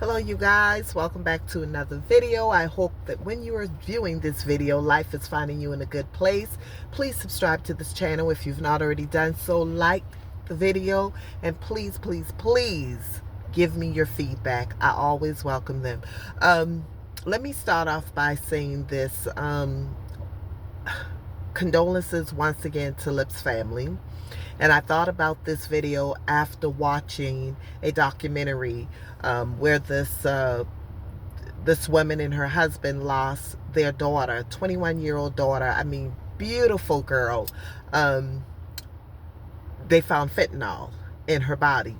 Hello you guys, welcome back to another video. I hope that when you are viewing this video, life is finding you in a good place. Please subscribe to this channel if you've not already done so. Like the video, and please give me your feedback. I always welcome them. Let me start off by saying this. Condolences once again to Lip's family. And I thought about this video after watching a documentary where this woman and her husband lost their daughter, 21-year-old daughter. I mean, beautiful girl. They found fentanyl in her body.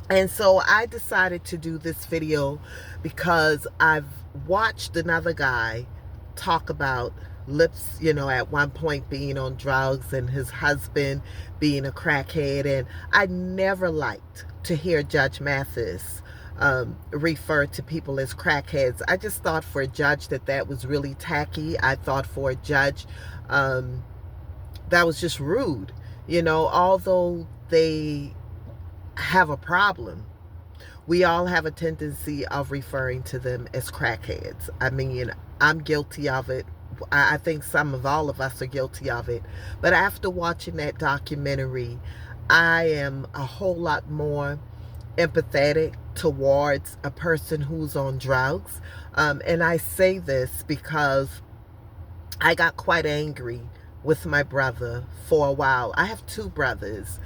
And so I decided to do this video because I've watched another guy talk about Lips, at one point being on drugs and his husband being a crackhead. And I never liked to hear Judge Mathis refer to people as crackheads. I just thought for a judge that was really tacky. I thought for a judge that was just rude. Although they have a problem, we all have a tendency of referring to them as crackheads. I mean, I'm guilty of it. I think all of us are guilty of it. But after watching that documentary, I am a whole lot more empathetic towards a person who's on drugs. And I say this because I got quite angry with my brother for a while. I have two brothers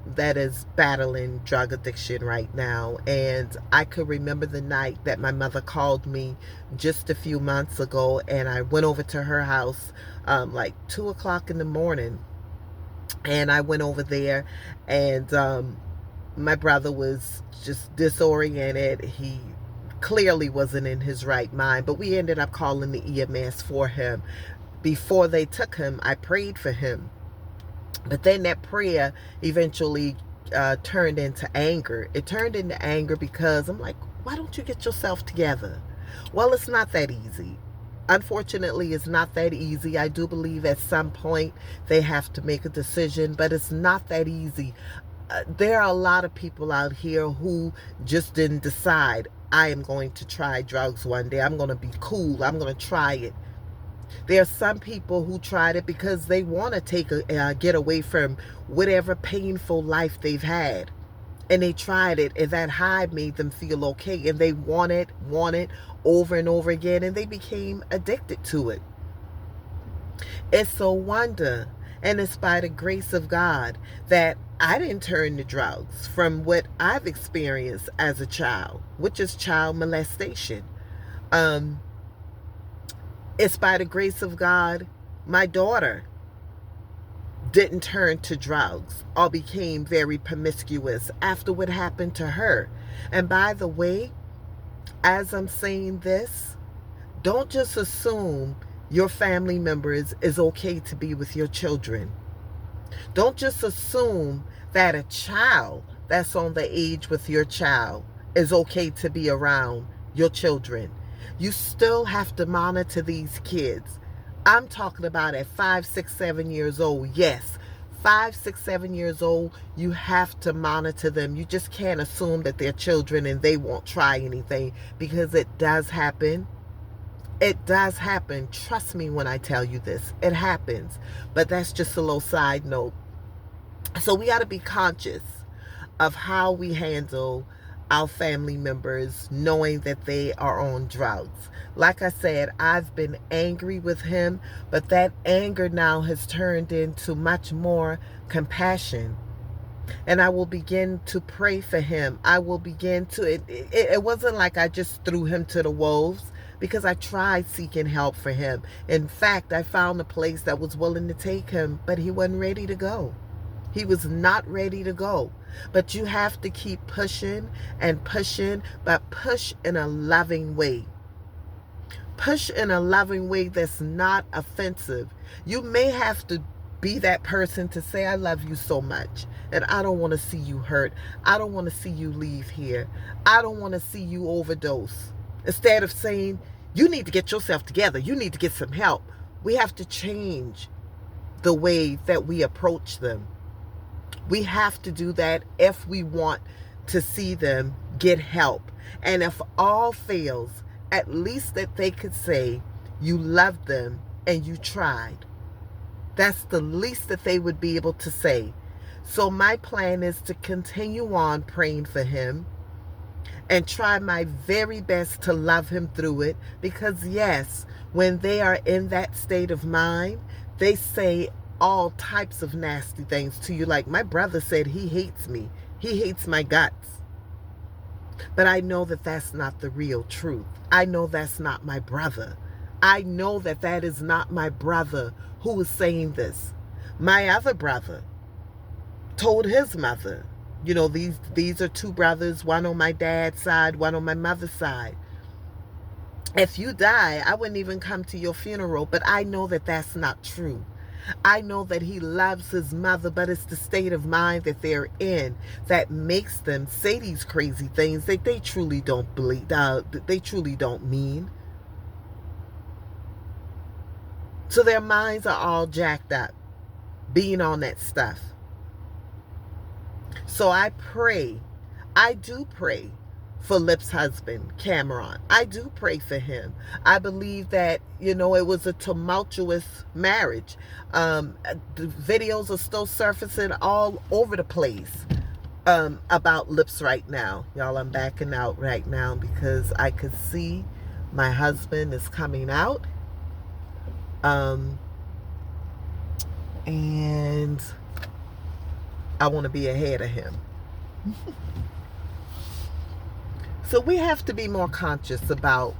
that is battling drug addiction right now. And I could remember the night that my mother called me just a few months ago, and I went over to her house like 2 o'clock in the morning. And I went over there, and my brother was just disoriented. He clearly wasn't in his right mind, but we ended up calling the EMS for him. Before they took him, I prayed for him. But then that prayer eventually turned into anger. It turned into anger because I'm like, why don't you get yourself together? Well, it's not that easy. Unfortunately, it's not that easy. I do believe at some point they have to make a decision, but it's not that easy. There are a lot of people out here who just didn't decide, I am going to try drugs one day. I'm going to be cool. I'm going to try it. There are some people who tried it because they want to get away from whatever painful life they've had. And they tried it, and that high made them feel okay. And they want it over and over again, and they became addicted to it. It's a wonder, and it's by the grace of God that I didn't turn to drugs from what I've experienced as a child, which is child molestation. It's by the grace of God my daughter didn't turn to drugs or became very promiscuous after what happened to her. And by the way, as I'm saying this, don't just assume your family members is okay to be with your children. Don't just assume that a child that's on the age with your child is okay to be around your children. You still have to monitor these kids. I'm talking about at 5, 6, 7 years old. Yes, 5, 6, 7 years old, you have to monitor them. You just can't assume that they're children and they won't try anything, because it does happen. It does happen. Trust me when I tell you this. It happens. But that's just a little side note. So we got to be conscious of how we handle our family members knowing that they are on drugs. Like I said, I've been angry with him, but that anger now has turned into much more compassion. And I will begin to pray for him. I will begin to, it wasn't like I just threw him to the wolves, because I tried seeking help for him. In fact, I found a place that was willing to take him, but he wasn't ready to go. He was not ready to go. But you have to keep pushing and pushing, but push in a loving way. Push in a loving way that's not offensive. You may have to be that person to say, I love you so much, and I don't want to see you hurt. I don't want to see you leave here. I don't want to see you overdose. Instead of saying, you need to get yourself together. You need to get some help. We have to change the way that we approach them. We have to do that if we want to see them get help. And if all fails, at least that they could say you loved them and you tried. That's the least that they would be able to say. So my plan is to continue on praying for him and try my very best to love him through it. Because yes, when they are in that state of mind, they say all types of nasty things to you. Like my brother said, he hates me. He hates my guts. But I know that that's not the real truth. I know that's not my brother. I know that that is not my brother who is saying this. My other brother told his mother, you know, these are two brothers, one on my dad's side, one on my mother's side. If you die, I wouldn't even come to your funeral, but I know that that's not true. I know that he loves his mother, but it's the state of mind that they're in that makes them say these crazy things that they truly don't believe, they truly don't mean. So their minds are all jacked up, being on that stuff. So I do pray for Lip's husband, Cameron. I do pray for him. I believe that, you know, it was a tumultuous marriage. The videos are still surfacing all over the place about Lips right now. Y'all, I'm backing out right now because I could see my husband is coming out. And I want to be ahead of him. So we have to be more conscious about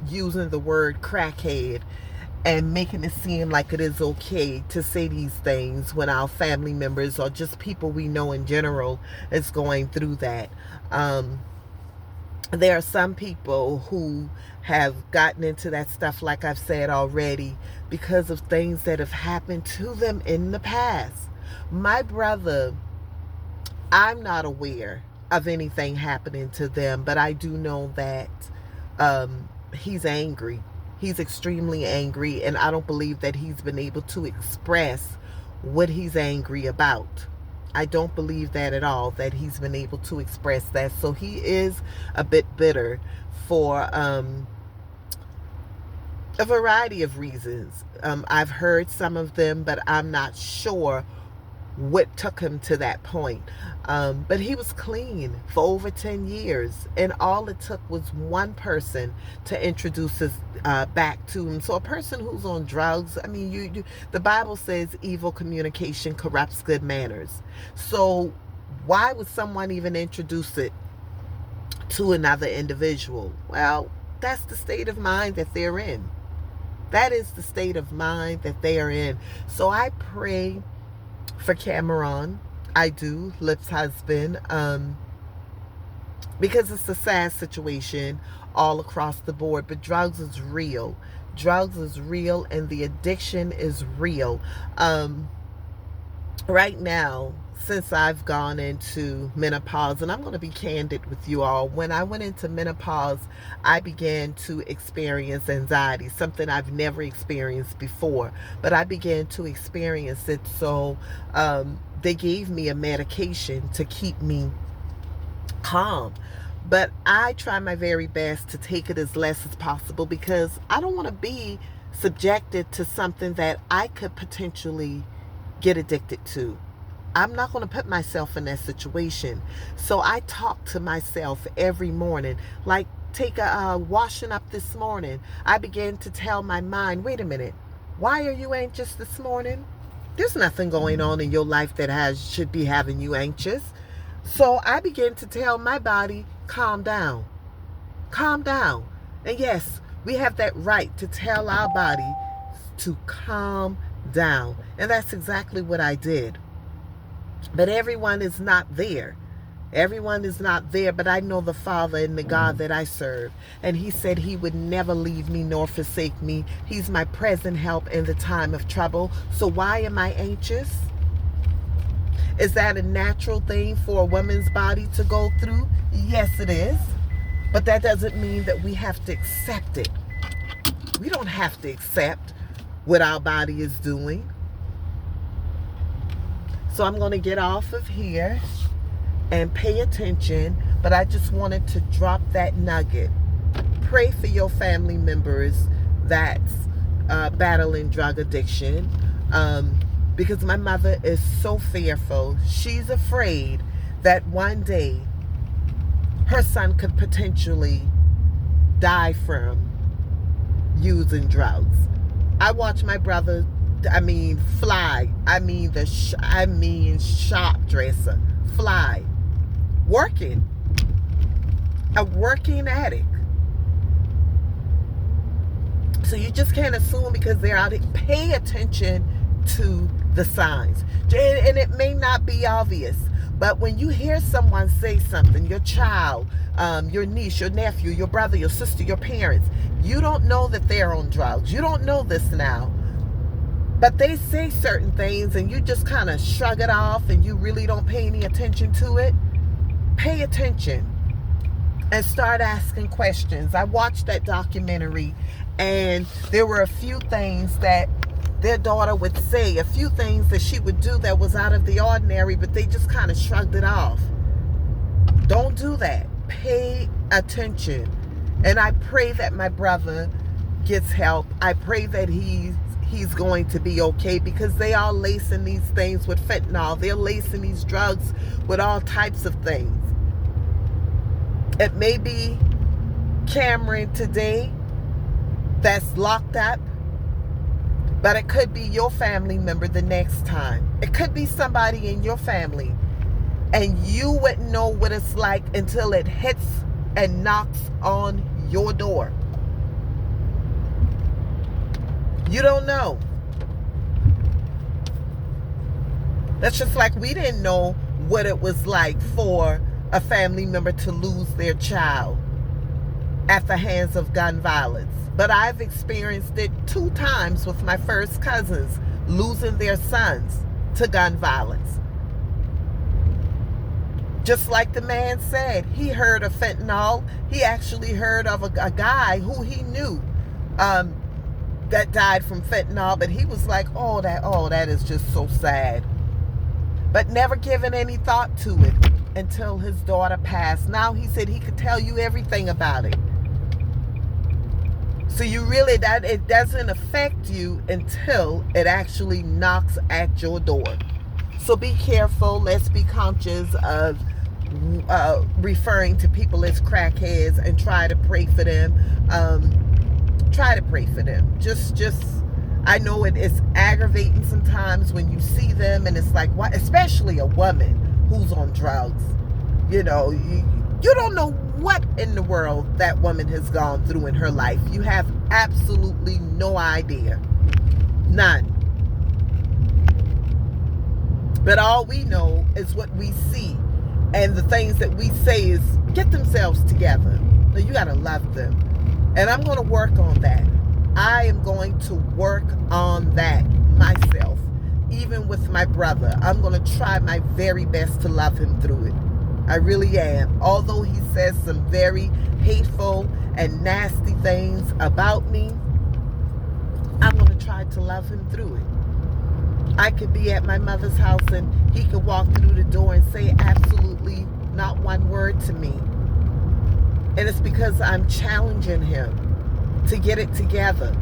using the word crackhead and making it seem like it is okay to say these things when our family members or just people we know in general is going through that. There are some people who have gotten into that stuff, like I've said already, because of things that have happened to them in the past. My brother, I'm not aware of anything happening to them, but I do know that he's angry. He's extremely angry, and I don't believe that he's been able to express what he's angry about. I don't believe that at all, that he's been able to express that. So he is a bit bitter for a variety of reasons. I've heard some of them, but I'm not sure what took him to that point. But he was clean for over 10 years, and all it took was one person to introduce us back to him. So a person who's on drugs, I mean, the Bible says evil communication corrupts good manners. So why would someone even introduce it to another individual? Well, that's the state of mind that they're in. That is the state of mind that they are in. So I pray for Cameron. I do, Lip's husband, because it's a sad situation all across the board. But drugs is real. Drugs is real, and the addiction is real. Right now, since I've gone into menopause, and I'm going to be candid with you all, when I went into menopause, I began to experience anxiety, something I've never experienced before, but I began to experience it. So they gave me a medication to keep me calm. But I try my very best to take it as less as possible, because I don't want to be subjected to something that I could potentially get addicted to. I'm not going to put myself in that situation. So I talk to myself every morning. Like, take a washing up this morning. I began to tell my mind, wait a minute, why are you anxious this morning? There's nothing going on in your life that should be having you anxious. So I began to tell my body, calm down. Calm down. And yes, we have that right to tell our body to calm down. And that's exactly what I did. But everyone is not there. Everyone is not there, but I know the Father and the God that I serve. And he said he would never leave me nor forsake me. He's my present help in the time of trouble. So why am I anxious? Is that a natural thing for a woman's body to go through? Yes, it is. But that doesn't mean that we have to accept it. We don't have to accept what our body is doing. So I'm going to get off of here. and pay attention. But I just wanted to drop that nugget. Pray for your family members that's battling drug addiction, because my mother is so fearful. She's afraid that one day her son could potentially die from using drugs. I watch my brother, fly. Shop dresser, fly, working, a working addict. So you just can't assume because they're out. Pay attention to the signs. And it may not be obvious, but when you hear someone say something, your child, your niece, your nephew, your brother, your sister, your parents, you don't know that they're on drugs. You don't know this now. But they say certain things and you just kind of shrug it off and you really don't pay any attention to it. Pay attention and start asking questions. I watched that documentary and there were a few things that their daughter would say, a few things that she would do that was out of the ordinary, but they just kind of shrugged it off. Don't do that. Pay attention. And I pray that my brother gets help. I pray that he's going to be okay, because they are lacing these things with fentanyl. They're lacing these drugs with all types of things. It may be Cameron today that's locked up, but it could be your family member the next time. It could be somebody in your family, and you wouldn't know what it's like until it hits and knocks on your door. You don't know. That's just like we didn't know what it was like for a family member to lose their child at the hands of gun violence. But I've experienced it 2 times with my first cousins losing their sons to gun violence. Just like the man said, he heard of fentanyl. He actually heard of a guy who he knew that died from fentanyl, but he was like, oh, that is just so sad. But never given any thought to it until his daughter passed. Now he said he could tell you everything about it. So that it doesn't affect you until it actually knocks at your door. So be careful. Let's be conscious of referring to people as crackheads, and try to pray for them. Try to pray for them. I know it is aggravating sometimes when you see them, and it's like, what? Especially a woman who's on drugs. You know, you don't know what in the world that woman has gone through in her life. You have absolutely no idea. None. But all we know is what we see, and the things that we say is get themselves together. So you got to love them. And I'm going to work on that. I am going to work on that myself. Even with my brother, I'm going to try my very best to love him through it. I really am. Although he says some very hateful and nasty things about me, I'm going to try to love him through it. I could be at my mother's house and he could walk through the door and say absolutely not one word to me. And it's because I'm challenging him to get it together.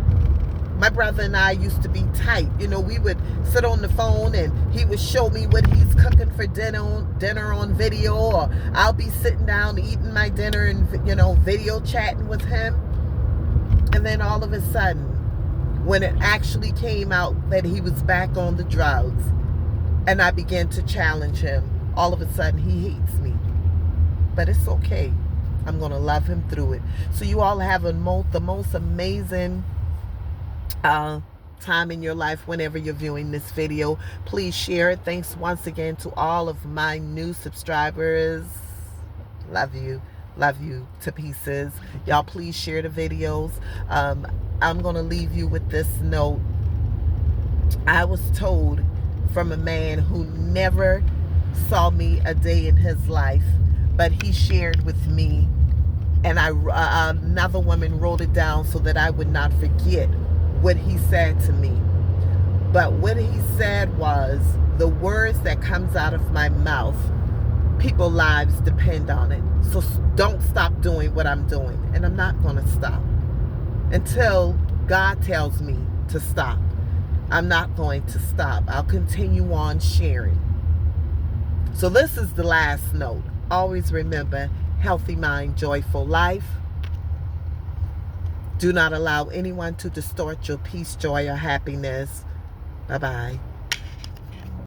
My brother and I used to be tight. You know, we would sit on the phone and he would show me what he's cooking for dinner on video, or I'll be sitting down eating my dinner and, video chatting with him. And then all of a sudden, when it actually came out that he was back on the drugs and I began to challenge him, all of a sudden he hates me. But it's okay. I'm going to love him through it. So you all have the most amazing time in your life whenever you're viewing this video. Please share it. Thanks once again to all of my new subscribers. Love you. Love you to pieces. Y'all please share the videos. I'm going to leave you with this note. I was told from a man who never saw me a day in his life, but he shared with me, and another woman wrote it down so that I would not forget what he said to me. But what he said was, the words that comes out of my mouth People's lives depend on it. So don't stop doing what I'm doing. And I'm not going to stop until God tells me to stop. I'm not going to stop. I'll continue on sharing. So this is the last note. Always remember, healthy mind, joyful life. Do not allow anyone to distort your peace, joy, or happiness. Bye-bye.